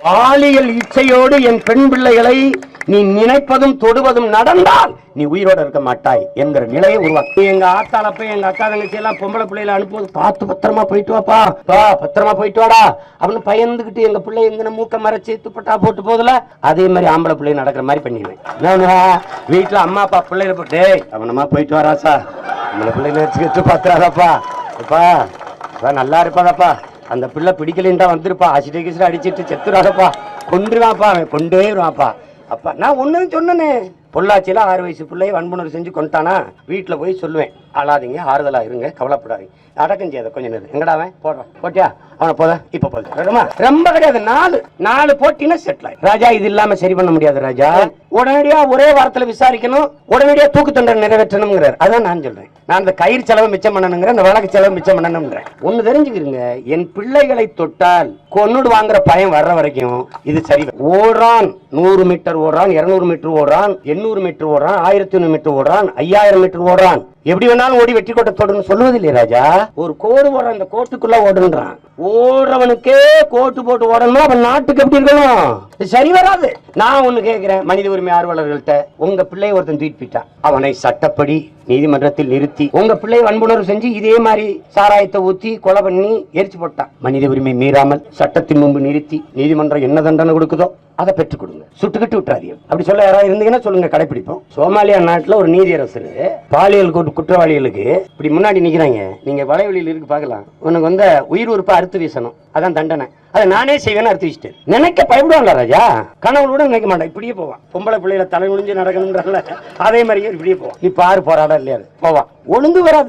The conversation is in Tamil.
பாலியல் இச்சையோடு என் பெண் பிள்ளைகளை நீ நினைப்பதும் தொடுவதும் நடந்தால் நீ உயிரோட இருக்க மாட்டாய் என்கிற நிலையை உருவாக்கு. எங்க ஆத்தாளப்ப எங்க அக்கா தங்கச்சி எல்லாம் பொம்பளை பிள்ளைகளை அனுப்புவது பார்த்து பத்திரமா போயிட்டு வாப்பா, பத்திரமா போயிட்டு வாடா அப்படின்னு பயந்துகிட்டு எங்க பிள்ளை எங்க மூக்க மறைச்சு துப்பட்டா போட்டு போதுல அதே மாதிரி ஆம்பளை பிள்ளை நடக்கிற மாதிரி பண்ணிடுவேன். நான் வீட்டுல அம்மா அப்பா பிள்ளைகளை போட்டு அவனமா போயிட்டு வராசா, நம்மள பிள்ளைகளை வச்சுக்கிட்டு பாத்துறாதாப்பா, அப்பா நல்லா இருப்பாதாப்பா, அந்த பிள்ளை பிடிக்கலன்னு தான் வந்திருப்பா, அசிட்ட கிசிட்ட அடிச்சிட்டு செத்துறாதப்பா, கொண்டுருவாப்பா, அவன் கொண்டே வருவாப்பா. அப்பா நான் ஒன்னும் சொன்னனே, பொள்ளாச்சியில 6 வயசு பிள்ளைய வன்புணர்வு செஞ்சு கொண்டானா வீட்டுல போய் சொல்லுவேன், அழாதீங்க, ஆறுதலா இருங்க, கவலைப்படாதீங்க, அடக்கம் செய்யாத கொஞ்ச நேரம். எங்கடா அவன் போடுறான், போட்டியா அவனை போத இப்ப போதும் ரொம்ப கிடையாது, 4 போட்டினா செட்டில் ஆயிடும். ராஜா இது இல்லாம சரி பண்ண முடியாது ராஜா, உடனடியா ஒரே வாரத்துல விசாரிக்கணும், உடனடியா தூக்கு தண்டனை நிறைவேற்றணுங்கிறார். அதான் நான் சொல்றேன், நான் அந்த கயிறு செலவு மிச்சம் பண்ணணுங்கிற, அந்த வழக்கு செலவு மிச்சம் பண்ணணும்ன்றேன். ஒண்ணு தெரிஞ்சுக்கிறீங்க, என் பிள்ளைகளை தொட்டால் கொன்னுடு வாங்குற பயம் வர்ற வரைக்கும் இது சரி. ஓடுறான் 100 மீட்டர் ஓடுறான், 200 மீட்டர் ஓடுறான், 800 மீட்டர் ஓடுறான், 1100 மீட்டர் ஓடுறான், 5000 மீட்டர் ஓடுறான், எப்படி வேணாலும் ஓடி வெற்றி கோட்டை தொடர்ந்து சொல்லுவது இல்லையா ராஜா. ஒரு கோடு ஓடுறான், அந்த கோட்டுக்குள்ள ஓடுன்றான், ஓடுறவனுக்கே கோட்டு போட்டு ஓடணும், அவன் நாட்டுக்கு எப்படி இருக்கணும், சரி வராது. நான் ஒண்ணு கேட்கிறேன் மனித உரிமை ஆர்வலர்கள்ட்ட, உங்க பிள்ளையை ஒருத்தன் தூக்கிட்டு போயிட்டான், அவனை சட்டப்படி நீதிமன்றத்தில் நிறுத்தி உங்க பிள்ளை வன்புணர்வு செஞ்சு இதே மாதிரி சாராயத்தை ஊத்தி கொலை பண்ணி எரிச்சு போட்டான், மனித உரிமை மீறாமல் சட்டத்தின் முன்பு நிறுத்தி நீதிமன்றம் என்ன தண்டனை கொடுக்குதோ அதை பெற்றுக் கொடுங்க, சுட்டுக்கிட்டு விட்டுறாதீங்க. அப்படி சொல்ல யாராவது இருந்தீங்கன்னா சொல்லுங்க, கடைபிடிப்போம். சோமாலியா நாட்டுல ஒரு நீதியரசர் பாலியல் குற்றவாளிகளுக்கு இப்படி முன்னாடி நிக்கிறாங்க, நீங்க வலைவெளியில் இருக்கு பாக்கலாம், உனக்கு வந்து உயிர் உறுப்பை அறுத்து வீசணும், அதான் தண்டனை, அதை நானே செய்வேன்னு அறுத்து வீசிட்டு நினைக்க பயப்படுவாங்களா ராஜா, கனவுளோட நினைக்க மாட்டான், இப்படியே போவான். பொம்பளை பிள்ளைகளை தலை முடிஞ்சு நடக்கணும்ன்றல அதே மாதிரியே இப்படியே போவான். நீ பாரு போராட இல்லையா போவான், ஒழுங்கு வராது.